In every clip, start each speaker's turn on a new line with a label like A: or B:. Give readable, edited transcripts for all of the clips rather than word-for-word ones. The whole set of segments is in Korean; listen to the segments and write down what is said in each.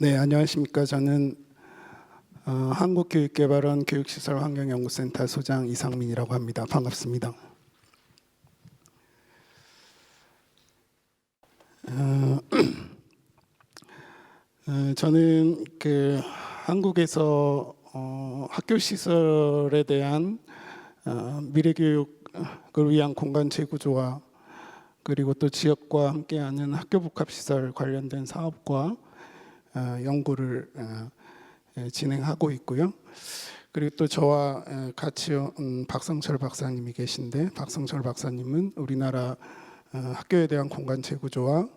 A: 네, 안녕하십니까. 저는 한국교육개발원 교육시설환경연구센터 소장 이상민이라고 합니다. 반갑습니다. 저는 한국에서 학교 시설에 대한 미래 교육을 위한 공간 재구조와 그리고 또 지역과 함께하는 학교 복합 시설 관련된 사업과 연구를 진행하고 있고요. 그리고 또 저와 같이 온 박성철 박사님이 계신데, 박성철 박사님은 우리나라 학교에 대한 공간 재구조와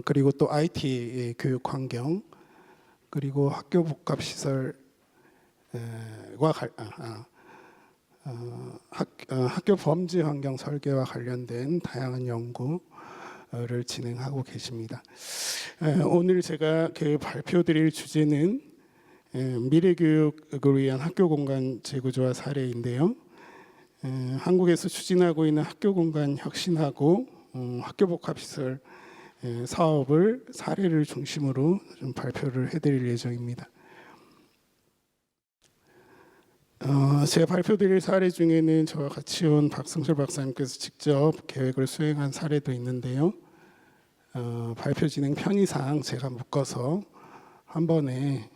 A: 그리고 또 IT 교육 환경 그리고 학교 복합 시설과 학교 범죄 환경 설계와 관련된 다양한 연구를 진행하고 계십니다. 오늘 제가 발표드릴 주제는 미래 교육을 위한 학교 공간 재구조화 사례인데요. 한국에서 추진하고 있는 학교 공간 혁신하고 학교 복합 시설 사업을 사례를 중심으로 좀 발표를 해드릴 예정입니다. 제가 발표드릴 사례 중에는 저와 같이 온 박성철 박사님께서 직접 계획을 수행한 사례도 있는데요. 발표 진행 편의상 제가 묶어서 한 번에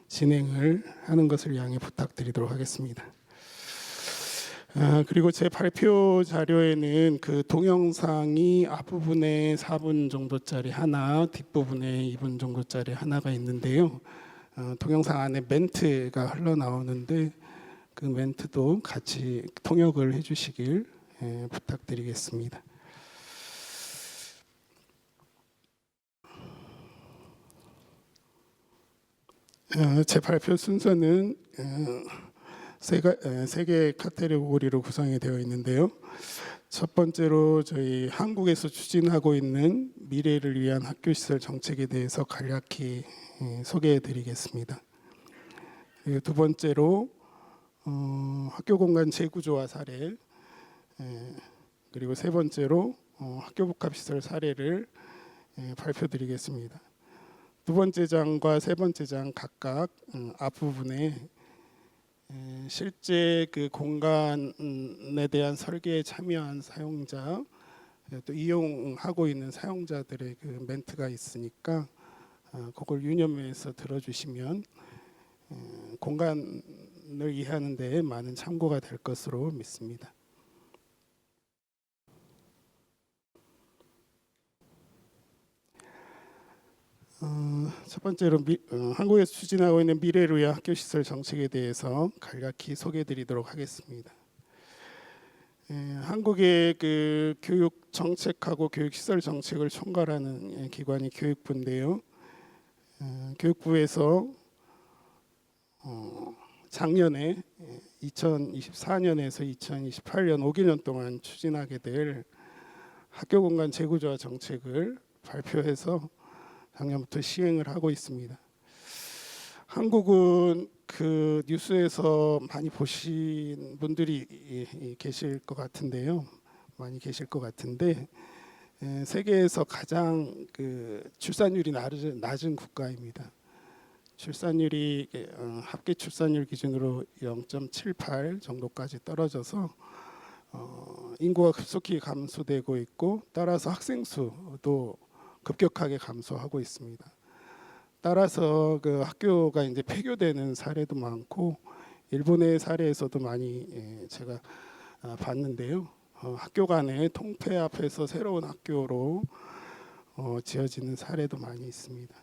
A: 진행을 하는 것을 양해 부탁드리도록 하겠습니다. 그리고 제 발표 자료에는 그 동영상이 앞부분에 4분 정도짜리 하나, 뒷부분에 2분 정도짜리 하나가 있는데요. 동영상 안에 멘트가 흘러나오는데 그 멘트도 같이 통역을 해주시길 부탁드리겠습니다. 제 발표 순서는 세 개의 카테고리로 구성이 되어 있는데요. 첫 번째로 저희 한국에서 추진하고 있는 미래를 위한 학교 시설 정책에 대해서 간략히 소개해 드리겠습니다. 그리고 두 번째로 학교 공간 재구조화 사례, 그리고 세 번째로 학교 복합 시설 사례를 발표 드리겠습니다. 두 번째 장과 세 번째 장 각각 앞부분에 실제 그 공간에 대한 설계에 참여한 사용자, 또 이용하고 있는 사용자들의 그 멘트가 있으니까 그걸 유념해서 들어주시면 공간을 이해하는 데 많은 참고가 될 것으로 믿습니다. 첫 번째로 한국에서 추진하고 있는 미래를 위한 학교 시설 정책에 대해서 간략히 소개해드리도록 하겠습니다. 한국의 그 교육 정책하고 교육 시설 정책을 총괄하는 기관이 교육부인데요. 교육부에서 작년에 2024년에서 2028년 5개년 동안 추진하게 될 학교 공간 재구조화 정책을 발표해서 작년부터 시행을 하고 있습니다. 한국은 그 뉴스에서 많이 보신 분들이 계실 것 같은데요. 많이 계실 것 같은데 세계에서 가장 그 출산율이 낮은 국가입니다. 출산율이 합계 출산율 기준으로 0.78 정도까지 떨어져서 인구가 급속히 감소되고 있고 따라서 학생 수도 급격하게 감소하고 있습니다. 따라서 그 학교가 이제 폐교되는 사례도 많고 일본의 사례에서도 많이 제가 봤는데요. 학교 간에 통폐합해서 새로운 학교로 지어지는 사례도 많이 있습니다.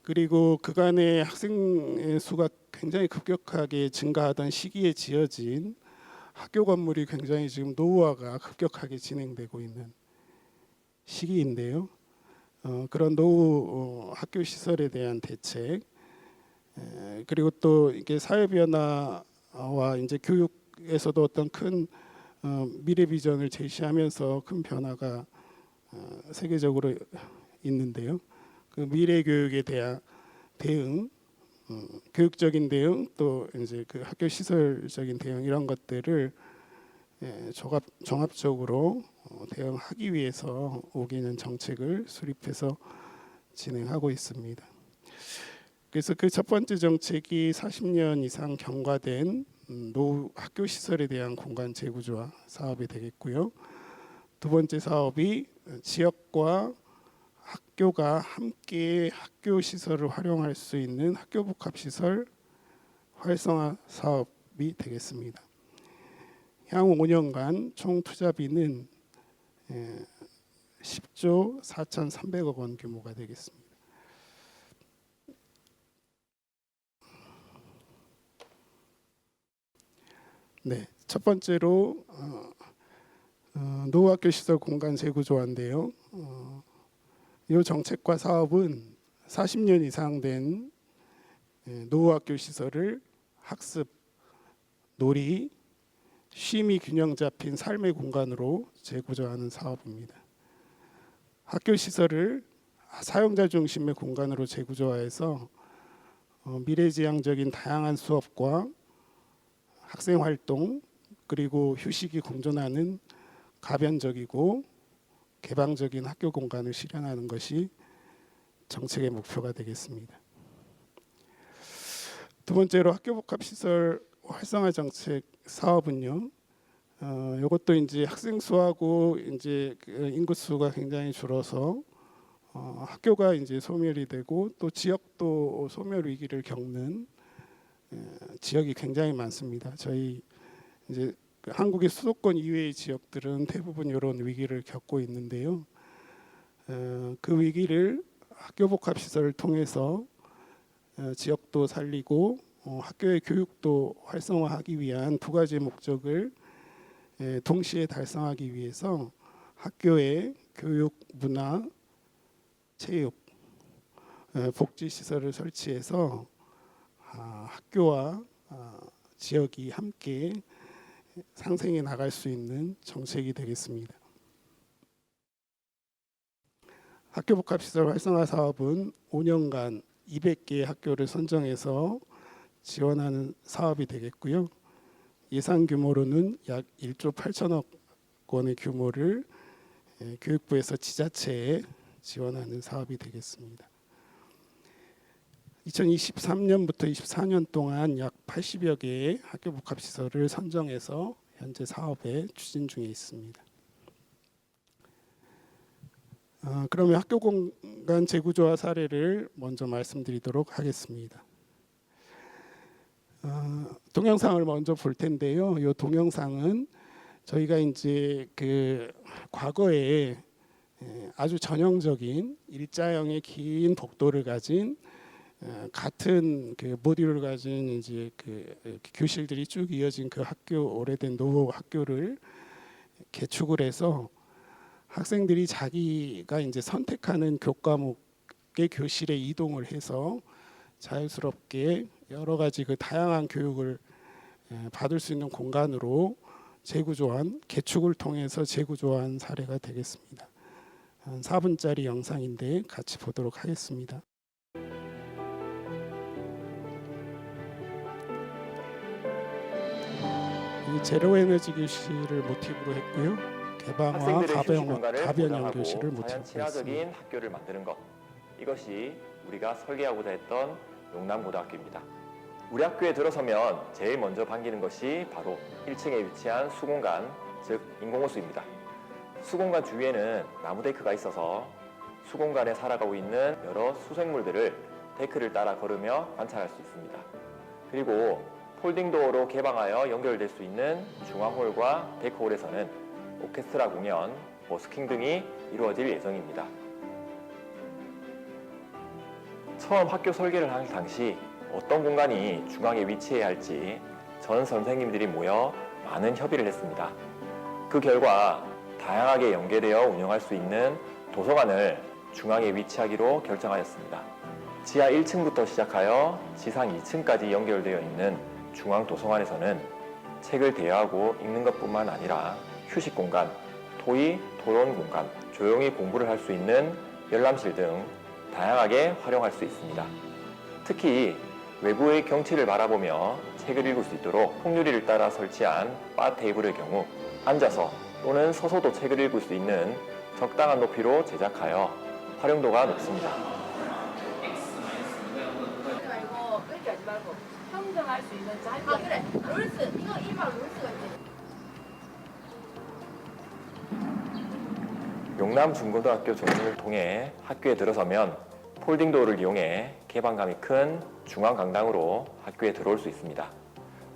A: 그리고 그간의 학생 수가 굉장히 급격하게 증가하던 시기에 지어진 학교 건물이 굉장히 지금 노후화가 급격하게 진행되고 있는 시기인데요. 그런 노후 학교 시설에 대한 대책, 그리고 또 이게 사회 변화와 이제 교육에서도 어떤 큰 미래 비전을 제시하면서 큰 변화가 세계적으로 있는데요. 그 미래 교육에 대한 대응, 교육적인 대응, 또 이제 그 학교 시설적인 대응 이런 것들을 종합적으로 대응하기 위해서 5개년 정책을 수립해서 진행하고 있습니다. 그래서 그 첫 번째 정책이 40년 이상 경과된 노후 학교 시설에 대한 공간 재구조화 사업이 되겠고요. 두 번째 사업이 지역과 학교가 함께 학교 시설을 활용할 수 있는 학교 복합 시설 활성화 사업이 되겠습니다. 향후 5년간 총 투자비는 10조 4,300억 원 규모가 되겠습니다. 네, 첫 번째로 노후학교 시설 공간 재구조화인데요. 이 정책과 사업은 40년 이상 된 노후학교 시설을 학습, 놀이, 쉼이 균형 잡힌 삶의 공간으로 재구조하는 사업입니다. 학교 시설을 사용자 중심의 공간으로 재구조화해서 미래지향적인 다양한 수업과 학생 활동 그리고 휴식이 공존하는 가변적이고 개방적인 학교 공간을 실현하는 것이 정책의 목표가 되겠습니다. 두 번째로 학교 복합 시설 활성화 정책 사업은요. 이것도 이제 학생 수하고 이제 인구 수가 굉장히 줄어서 학교가 이제 소멸이 되고 또 지역도 소멸 위기를 겪는 지역이 굉장히 많습니다. 저희 이제 한국의 수도권 이외의 지역들은 대부분 이런 위기를 겪고 있는데요. 그 위기를 학교 복합 시설을 통해서 지역도 살리고 학교의 교육도 활성화하기 위한 두 가지 목적을 동시에 달성하기 위해서 학교의 교육, 문화, 체육, 복지 시설을 설치해서 학교와 지역이 함께 상생해 나갈 수 있는 정책이 되겠습니다. 학교복합시설 활성화 사업은 5년간 200개의 학교를 선정해서 지원하는 사업이 되겠고요. 예산 규모로는 약 1조 8천억 원의 규모를 교육부에서 지자체에 지원하는 사업이 되겠습니다. 2023년부터 24년 동안 약 80여 개의 학교 복합시설을 선정해서 현재 사업에 추진 중에 있습니다. 그러면 학교 공간 재구조화 사례를 먼저 말씀드리도록 하겠습니다. 동영상을 먼저 볼 텐데요. 이 동영상은 저희가 이제 그 과거에 아주 전형적인 일자형의 긴 복도를 가진 같은 그 모듈을 가진 이제 그 교실들이 쭉 이어진 그 학교, 오래된 노후 학교를 개축을 해서 학생들이 자기가 이제 선택하는 교과목의 교실에 이동을 해서 자유스럽게 여러 가지 그 다양한 교육을 받을 수 있는 공간으로 재구조한, 개축을 통해서 재구조한 사례가 되겠습니다. 한 4분짜리 영상인데 같이 보도록 하겠습니다. 이 제로 에너지 교실을 모티브로 했고요. 개방화, 가변형 교실을 모티브로
B: 친화적인 학교를 만드는 것, 이것이 우리가 설계하고자 했던 용남고등학교입니다. 우리 학교에 들어서면 제일 먼저 반기는 것이 바로 1층에 위치한 수공간, 즉 인공호수입니다. 수공간 주위에는 나무 데크가 있어서 수공간에 살아가고 있는 여러 수생물들을 데크를 따라 걸으며 관찰할 수 있습니다. 그리고 폴딩도어로 개방하여 연결될 수 있는 중앙홀과 데크홀에서는 오케스트라 공연, 버스킹 등이 이루어질 예정입니다. 처음 학교 설계를 할 당시 어떤 공간이 중앙에 위치해야 할지 전 선생님들이 모여 많은 협의를 했습니다. 그 결과 다양하게 연계되어 운영할 수 있는 도서관을 중앙에 위치하기로 결정하였습니다. 지하 1층부터 시작하여 지상 2층까지 연결되어 있는 중앙 도서관에서는 책을 대여하고 읽는 것뿐만 아니라 휴식 공간, 토의, 토론 공간, 조용히 공부를 할 수 있는 열람실 등 다양하게 활용할 수 있습니다. 특히 외부의 경치를 바라보며 책을 읽을 수 있도록 통유리를 따라 설치한 바 테이블의 경우 앉아서 또는 서서도 책을 읽을 수 있는 적당한 높이로 제작하여 활용도가 높습니다.
C: 이거 그렇게 하지 말고 평정할 수 있는 짧게. 아 그래. 롤스. 이거 일반 롤스가 있지.
B: 용남 중고등학교 조문을 통해 학교에 들어서면 폴딩 도어를 이용해 개방감이 큰 중앙 강당으로 학교에 들어올 수 있습니다.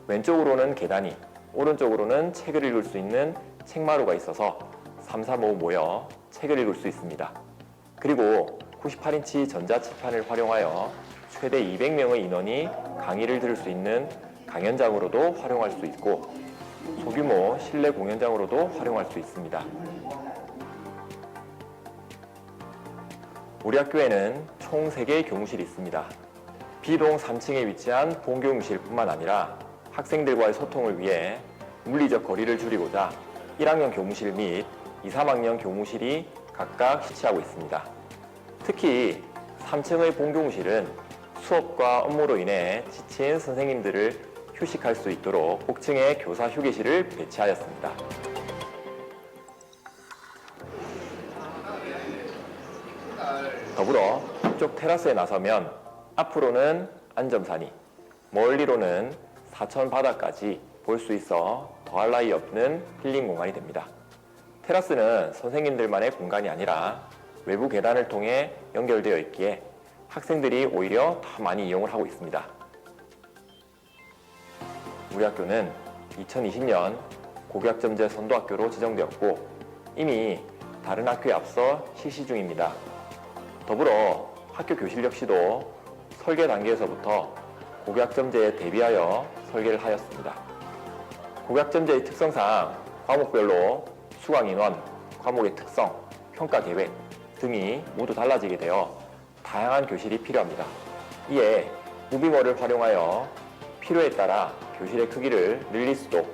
B: 왼쪽으로는 계단이, 오른쪽으로는 책을 읽을 수 있는 책마루가 있어서 3, 4, 5 모여 책을 읽을 수 있습니다. 그리고 98인치 전자칠판을 활용하여 최대 200명의 인원이 강의를 들을 수 있는 강연장으로도 활용할 수 있고 소규모 실내 공연장으로도 활용할 수 있습니다. 우리 학교에는 총 3개의 교무실이 있습니다. B동 3층에 위치한 본교무실뿐만 아니라 학생들과의 소통을 위해 물리적 거리를 줄이고자 1학년 교무실 및 2, 3학년 교무실이 각각 위치하고 있습니다. 특히 3층의 본교무실은 수업과 업무로 인해 지친 선생님들을 휴식할 수 있도록 옥층에 교사 휴게실을 배치하였습니다. 더불어 북쪽 테라스에 나서면 앞으로는 안점산이, 멀리로는 사천 바다까지 볼 수 있어 더할 나위 없는 힐링 공간이 됩니다. 테라스는 선생님들만의 공간이 아니라 외부 계단을 통해 연결되어 있기에 학생들이 오히려 더 많이 이용을 하고 있습니다. 우리 학교는 2020년 고교학점제 선도학교로 지정되었고 이미 다른 학교에 앞서 실시 중입니다. 더불어 학교 교실 역시도 설계 단계에서부터 고교학점제에 대비하여 설계를 하였습니다. 고교학점제의 특성상 과목별로 수강 인원, 과목의 특성, 평가 계획 등이 모두 달라지게 되어 다양한 교실이 필요합니다. 이에 무빙어를 활용하여 필요에 따라 교실의 크기를 늘릴 수도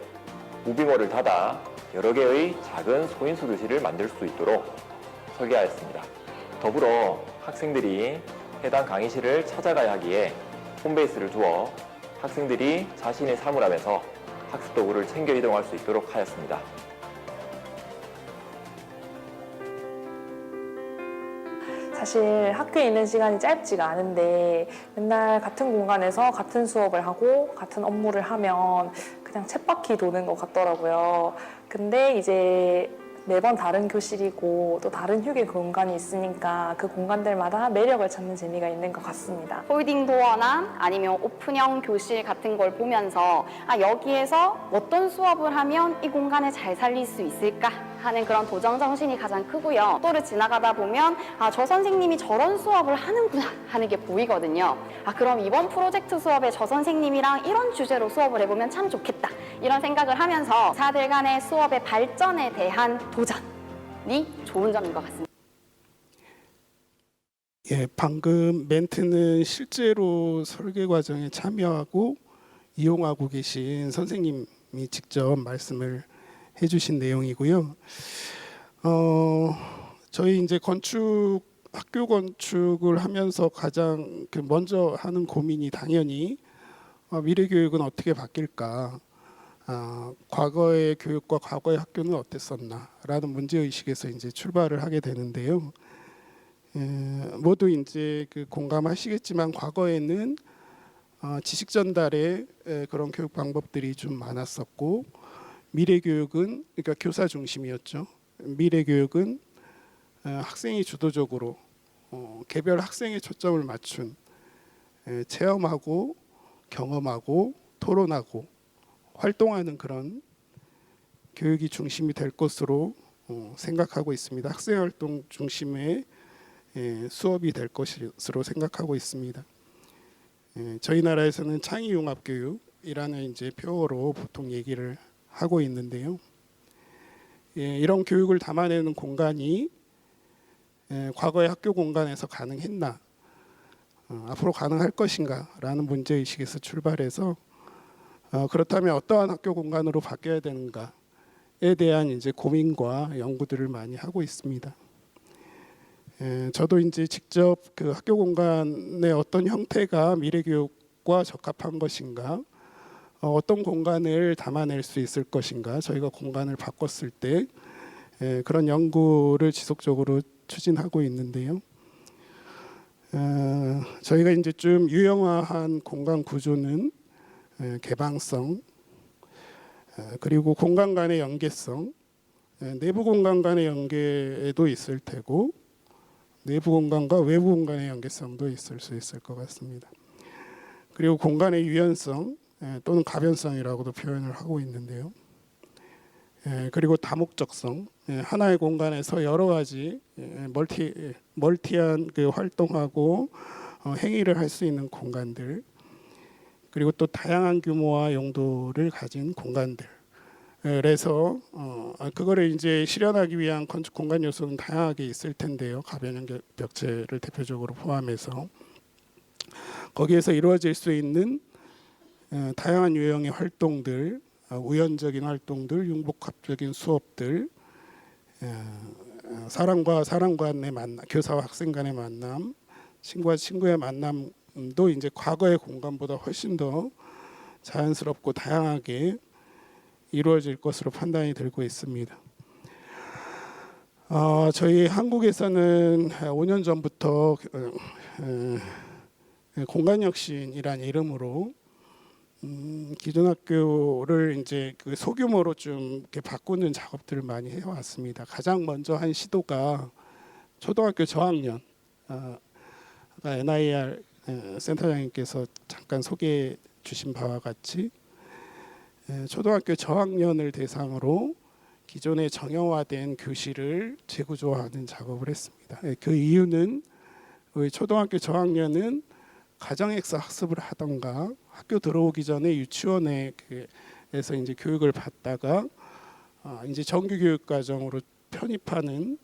B: 무빙어를 닫아 여러 개의 작은 소인수 교실을 만들 수 있도록 설계하였습니다. 더불어 학생들이 해당 강의실을 찾아가야 하기에 홈베이스를 두어 학생들이 자신의 사물함에서 학습 도구를 챙겨 이동할 수 있도록 하였습니다.
D: 사실 학교에 있는 시간이 짧지가 않은데 맨날 같은 공간에서 같은 수업을 하고 같은 업무를 하면 그냥 쳇바퀴 도는 것 같더라고요. 근데 이제 매번 다른 교실이고 또 다른 휴게 공간이 있으니까 그 공간들마다 매력을 찾는 재미가 있는 것 같습니다.
E: 폴딩 도어나 아니면 오픈형 교실 같은 걸 보면서 여기에서 어떤 수업을 하면 이 공간을 잘 살릴 수 있을까 하는 그런 도전 정신이 가장 크고요. 또를 지나가다 보면 저 선생님이 저런 수업을 하는구나 하는 게 보이거든요. 그럼 이번 프로젝트 수업에 저 선생님이랑 이런 주제로 수업을 해보면 참 좋겠다 이런 생각을 하면서 사들 간의 수업의 발전에 대한 도전이 좋은 점인 것 같습니다.
A: 예, 방금 멘트는 실제로 설계 과정에 참여하고 이용하고 계신 선생님이 직접 말씀을 해주신 내용이고요. 저희 이제 학교 건축을 하면서 가장 먼저 하는 고민이 당연히 미래 교육은 어떻게 바뀔까? 과거의 교육과 과거의 학교는 어땠었나라는 문제 의식에서 이제 출발을 하게 되는데요. 모두 이제 공감하시겠지만 과거에는 지식 전달의 그런 교육 방법들이 좀 많았었고 미래 교육은 그러니까 교사 중심이었죠. 미래 교육은 학생이 주도적으로 개별 학생에 초점을 맞춘 체험하고 경험하고 토론하고 활동하는 그런 교육이 중심이 될 것으로 생각하고 있습니다. 학생활동 중심의 수업이 될 것으로 생각하고 있습니다. 저희 나라에서는 창의융합교육이라는 이제 표어로 보통 얘기를 하고 있는데요. 이런 교육을 담아내는 공간이 과거의 학교 공간에서 가능했나, 앞으로 가능할 것인가라는 문제 의식에서 출발해서 그렇다면 어떠한 학교 공간으로 바뀌어야 되는가에 대한 이제 고민과 연구들을 많이 하고 있습니다. 저도 이제 직접 그 학교 공간의 어떤 형태가 미래 교육과 적합한 것인가, 어떤 공간을 담아낼 수 있을 것인가, 저희가 공간을 바꿨을 때 그런 연구를 지속적으로 추진하고 있는데요. 저희가 이제 좀 유형화한 공간 구조는 개방성, 그리고 공간 간의 연계성, 내부 공간 간의 연계도 있을 테고 내부 공간과 외부 공간의 연계성도 있을 수 있을 것 같습니다. 그리고 공간의 유연성 또는 가변성이라고도 표현을 하고 있는데요. 그리고 다목적성, 하나의 공간에서 여러 가지 멀티한 그 활동하고 행위를 할 수 있는 공간들, 그리고 또 다양한 규모와 용도를 가진 공간들. 그래서 그거를 이제 실현하기 위한 건축 공간 요소는 다양하게 있을 텐데요. 가변형 벽체를 대표적으로 포함해서 거기에서 이루어질 수 있는 다양한 유형의 활동들, 우연적인 활동들, 융복합적인 수업들, 사람과 사람 간의 만남, 교사와 학생 간의 만남, 친구와 친구의 만남도 이제 과거의 공간보다 훨씬 더 자연스럽고 다양하게 이루어질 것으로 판단이 되고 있습니다. 저희 한국에서는 5년 전부터 공간혁신이란 이름으로 기존 학교를 이제 그 소규모로 좀 이렇게 바꾸는 작업들을 많이 해왔습니다. 가장 먼저 한 시도가 초등학교 저학년, NIR 센터장님께서 잠깐 소개해 주신 바와 같이 초등학교 저학년을 대상으로 기존의 정형화된 교실을 재구조하는 작업을 했습니다. 그 이유는 우리 초등학교 저학년은 가정에서 학습을 하던가 학교 들어오기 전에 유치원에서 이제 교육을 받다가 이제 정규 교육 과정으로 편입하는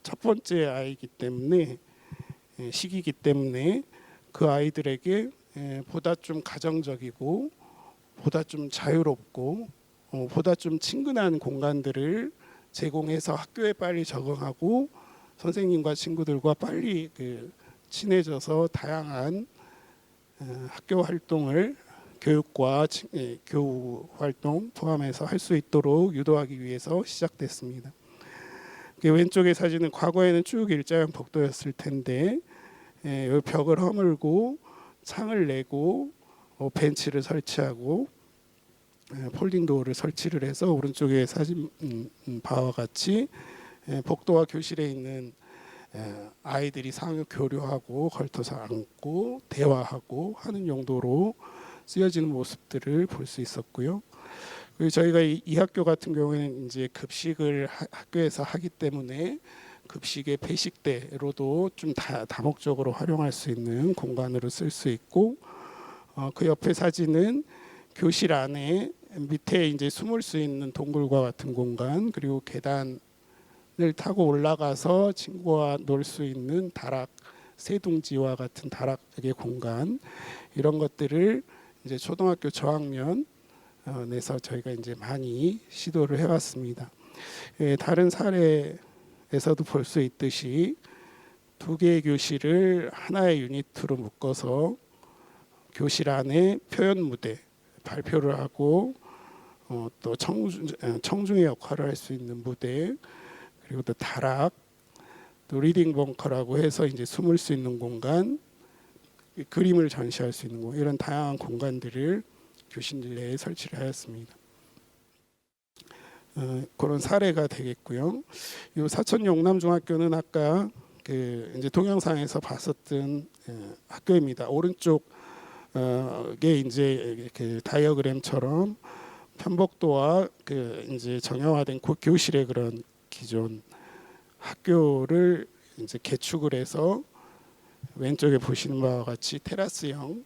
A: 첫 번째 아이기 때문에 시기이기 때문에 그 아이들에게 보다 좀 가정적이고 보다 좀 자유롭고 보다 좀 친근한 공간들을 제공해서 학교에 빨리 적응하고 선생님과 친구들과 빨리 친해져서 다양한 학교 활동을 교육과 교우 활동 포함해서 할 수 있도록 유도하기 위해서 시작됐습니다. 왼쪽의 사진은 과거에는 쭉 일자형 복도였을 텐데 이 벽을 허물고 창을 내고 벤치를 설치하고 폴딩 도어를 설치를 해서 오른쪽에 사진 바와 같이 복도와 교실에 있는 아이들이 상호 교류하고 걸터서 앉고 대화하고 하는 용도로 쓰여지는 모습들을 볼 수 있었고요. 그리고 저희가 이 학교 같은 경우에는 이제 급식을 학교에서 하기 때문에 급식의 배식대로도 좀 다목적으로 활용할 수 있는 공간으로 쓸 수 있고, 그 옆에 사진은 교실 안에 밑에 이제 숨을 수 있는 동굴과 같은 공간, 그리고 계단을 타고 올라가서 친구와 놀 수 있는 다락, 새둥지와 같은 다락의 공간, 이런 것들을 이제 초등학교 저학년 내서 저희가 이제 많이 시도를 해왔습니다. 다른 사례에서도 볼 수 있듯이 두 개의 교실을 하나의 유니트로 묶어서 교실 안에 표현 무대, 발표를 하고 또 청중의 역할을 할 수 있는 무대, 그리고 또 다락, 또 리딩 벙커라고 해서 이제 숨을 수 있는 공간, 그림을 전시할 수 있는 공간, 이런 다양한 공간들을 교실 내에 설치를 하였습니다. 그런 사례가 되겠고요. 이 사천 용남중학교는 아까 이제 동영상에서 봤었던 학교입니다. 오른쪽에 이제 다이어그램처럼 편복도와 이제 정형화된 교실의 그런 기존 학교를 이제 개축을 해서 왼쪽에 보시는 바와 같이 테라스형,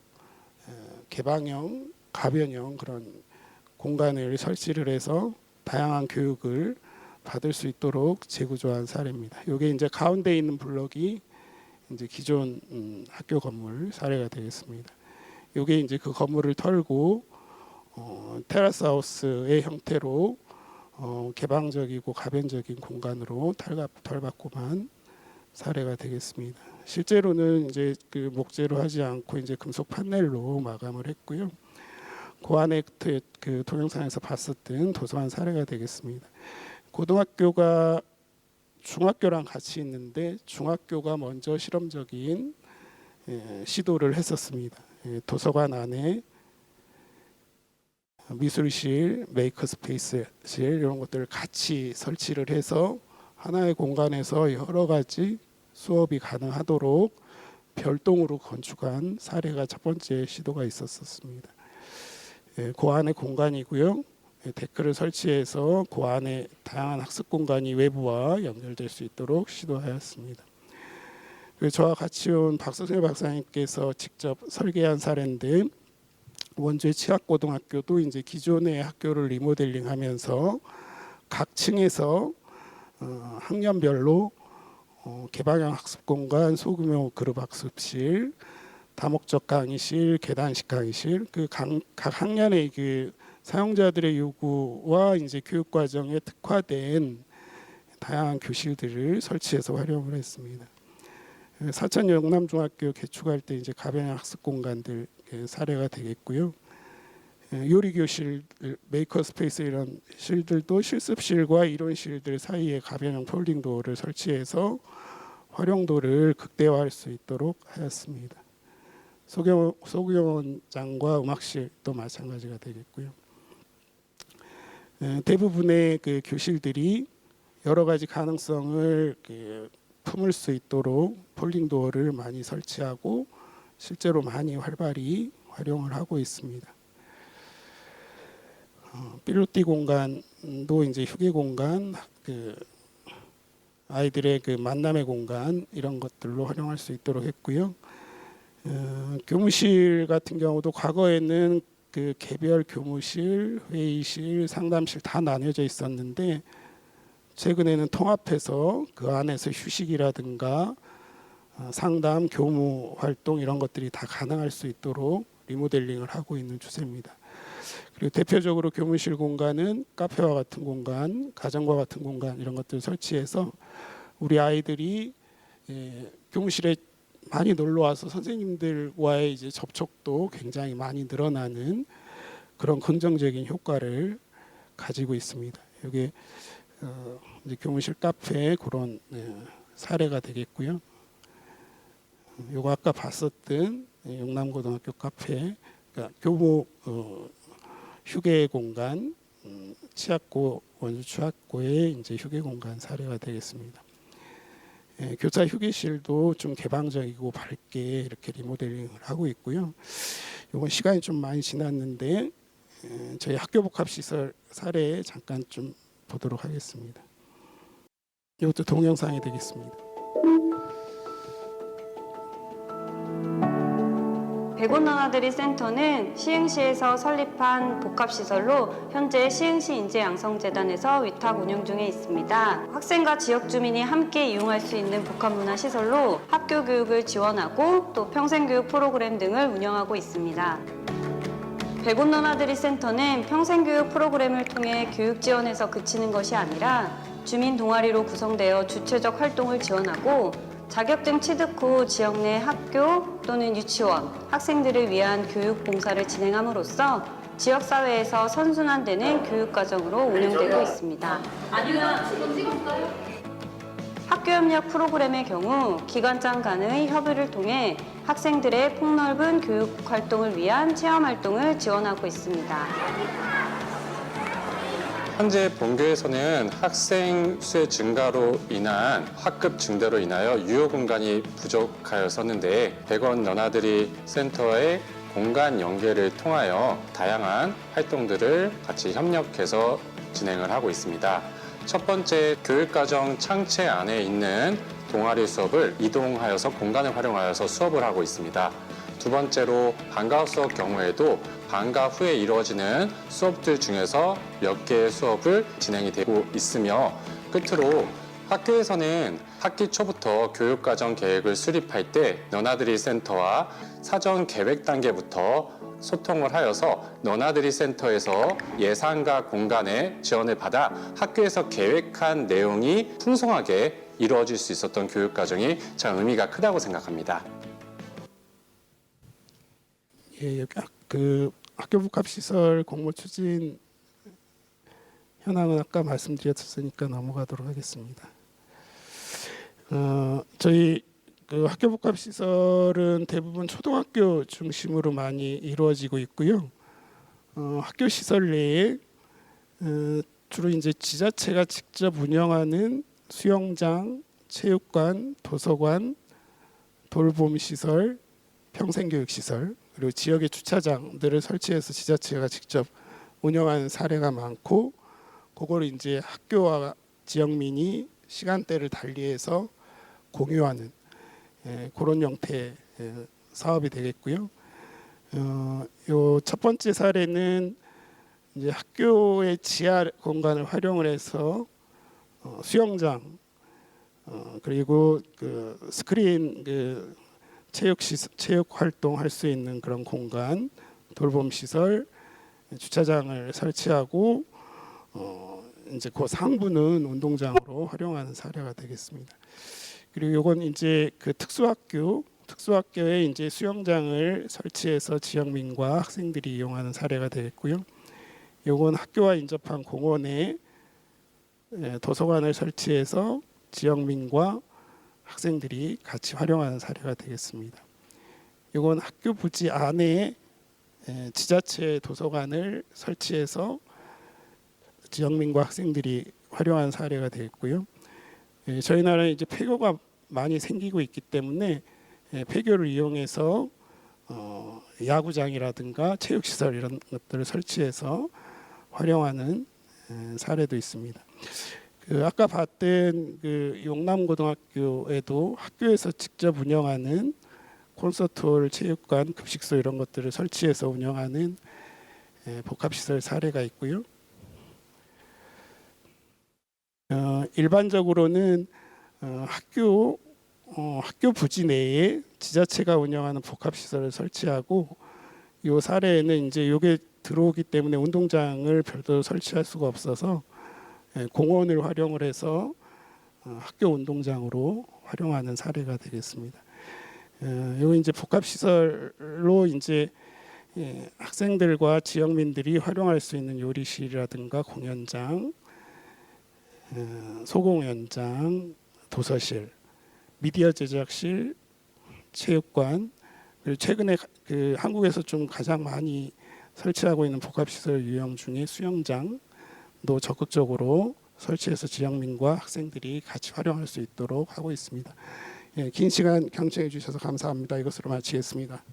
A: 개방형, 가변형 그런 공간을 설치를 해서 다양한 교육을 받을 수 있도록 재구조한 사례입니다. 이게 이제 가운데 있는 블록이 이제 기존 학교 건물 사례가 되겠습니다. 이게 이제 그 건물을 털고 테라스 하우스의 형태로 개방적이고 가변적인 공간으로 덜받고만 사례가 되겠습니다. 실제로는 이제 그 목재로 하지 않고 이제 금속 판넬로 마감을 했고요. 그 안에 그 동영상에서 봤었던 도서관 사례가 되겠습니다. 고등학교가 중학교랑 같이 있는데 중학교가 먼저 실험적인 시도를 했었습니다. 도서관 안에 미술실, 메이커스페이스실 이런 것들을 같이 설치를 해서 하나의 공간에서 여러 가지 수업이 가능하도록 별동으로 건축한 사례가 첫 번째 시도가 있었습니다. 그 안에 공간이고요. 데크를 설치해서 그 안에 다양한 학습 공간이 외부와 연결될 수 있도록 시도하였습니다. 저와 같이 온 박서순 박사님께서 직접 설계한 사례인데 원주의 치학고등학교도 이제 기존의 학교를 리모델링하면서 각 층에서 학년별로 개방형 학습 공간, 소규모 그룹 학습실, 다목적 강의실, 계단식 강의실, 각 학년의 그 사용자들의 요구와 이제 교육 과정에 특화된 다양한 교실들을 설치해서 활용을 했습니다. 사천 영남중학교 개축할 때 이제 가변형 학습 공간들 사례가 되겠고요. 요리 교실, 메이커 스페이스 이런 실들도 실습실과 이론실들 사이에 가변형 폴딩 도어를 설치해서 활용도를 극대화할 수 있도록 하였습니다. 소규모원장과 음악실도 마찬가지가 되겠고요. 대부분의 그 교실들이 여러 가지 가능성을 품을 수 있도록 폴딩 도어를 많이 설치하고 실제로 많이 활발히 활용을 하고 있습니다. 필로티 공간도 이제 휴게 공간, 아이들의 그 만남의 공간 이런 것들로 활용할 수 있도록 했고요. 교무실 같은 경우도 과거에는 그 개별 교무실, 회의실, 상담실 다 나뉘어져 있었는데 최근에는 통합해서 그 안에서 휴식이라든가 상담, 교무 활동 이런 것들이 다 가능할 수 있도록 리모델링을 하고 있는 추세입니다. 그리고 대표적으로 교무실 공간은 카페와 같은 공간, 가정과 같은 공간 이런 것들을 설치해서 우리 아이들이 교무실에 많이 놀러 와서 선생님들과의 이제 접촉도 굉장히 많이 늘어나는 그런 긍정적인 효과를 가지고 있습니다. 이게 이제 교무실 카페 그런 사례가 되겠고요. 요거 아까 봤었던 영남고등학교 카페, 그러니까 교무 휴게 공간, 치학고 원주 치학고의 이제 휴게 공간 사례가 되겠습니다. 교사 휴게실도 좀 개방적이고 밝게 이렇게 리모델링을 하고 있고요. 이건 시간이 좀 많이 지났는데 저희 학교 복합시설 사례 잠깐 좀 보도록 하겠습니다. 이것도 동영상이 되겠습니다.
F: 백운너나들이 센터는 시흥시에서 설립한 복합시설로 현재 시흥시 인재양성재단에서 위탁 운영 중에 있습니다. 학생과 지역 주민이 함께 이용할 수 있는 복합문화시설로 학교 교육을 지원하고 또 평생교육 프로그램 등을 운영하고 있습니다. 백운너나들이 센터는 평생교육 프로그램을 통해 교육 지원에서 그치는 것이 아니라 주민 동아리로 구성되어 주체적 활동을 지원하고 자격증 취득 후 지역 내 학교 또는 유치원, 학생들을 위한 교육 봉사를 진행함으로써 지역사회에서 선순환되는 교육과정으로 운영되고 있습니다. 학교협력 프로그램의 경우 기관장 간의 협의를 통해 학생들의 폭넓은 교육 활동을 위한 체험활동을 지원하고 있습니다.
G: 현재 본교에서는 학생 수의 증가로 인한 학급 증대로 인하여 유효 공간이 부족하였었는데 백원 너나들이 센터의 공간 연계를 통하여 다양한 활동들을 같이 협력해서 진행을 하고 있습니다. 첫 번째, 교육과정 창체 안에 있는 동아리 수업을 이동하여서 공간을 활용하여서 수업을 하고 있습니다. 두 번째로 방과 후 수업 경우에도 방과 후에 이루어지는 수업들 중에서 몇 개의 수업을 진행이 되고 있으며 끝으로 학교에서는 학기 초부터 교육과정 계획을 수립할 때 너나들이 센터와 사전 계획 단계부터 소통을 하여서 너나들이 센터에서 예산과 공간의 지원을 받아 학교에서 계획한 내용이 풍성하게 이루어질 수 있었던 교육과정이 참 의미가 크다고 생각합니다.
A: 예, 그 학교 복합시설 공모 추진 현황은 아까 말씀드렸으니까 넘어가도록 하겠습니다. 저희 그 학교 복합시설은 대부분 초등학교 중심으로 많이 이루어지고 있고요. 학교 시설 내에 주로 이제 지자체가 직접 운영하는 수영장, 체육관, 도서관, 돌봄시설, 평생교육시설, 그리고 지역의 주차장들을 설치해서 지자체가 직접 운영하는 사례가 많고, 그걸 이제 학교와 지역민이 시간대를 달리해서 공유하는 그런 형태의 사업이 되겠고요. 요 첫 번째 사례는 이제 학교의 지하 공간을 활용을 해서 수영장 그리고 그 스크린 그 체육 활동할 수 있는 그런 공간, 돌봄 시설, 주차장을 설치하고 이제 그 상부는 운동장으로 활용하는 사례가 되겠습니다. 그리고 이건 이제 그 특수학교에 이제 수영장을 설치해서 지역민과 학생들이 이용하는 사례가 되겠고요. 이건 학교와 인접한 공원에 도서관을 설치해서 지역민과 학생들이 같이 활용하는 사례가 되겠습니다. 이건 학교 부지 안에 지자체 도서관을 설치해서 지역민과 학생들이 활용하는 사례가 되겠고요. 저희 나라에 이제 폐교가 많이 생기고 있기 때문에 폐교를 이용해서 야구장이라든가 체육시설 이런 것들을 설치해서 활용하는 사례도 있습니다. 그 아까 봤던 그 용남고등학교에도 학교에서 직접 운영하는 콘서트홀, 체육관, 급식소 이런 것들을 설치해서 운영하는 복합시설 사례가 있고요. 일반적으로는 학교 부지 내에 지자체가 운영하는 복합시설을 설치하고, 이 사례에는 이제 이게 들어오기 때문에 운동장을 별도로 설치할 수가 없어서 공원을 활용을 해서 학교 운동장으로 활용하는 사례가 되겠습니다. 이거 이제 복합시설로 이제 학생들과 지역민들이 활용할 수 있는 요리실이라든가 공연장, 소공연장, 도서실, 미디어 제작실, 체육관, 그리고 최근에 그 한국에서 좀 가장 많이 설치하고 있는 복합시설 유형 중에 수영장도 적극적으로 설치해서 지역민과 학생들이 같이 활용할 수 있도록 하고 있습니다. 긴 시간 경청해 주셔서 감사합니다. 이것으로 마치겠습니다.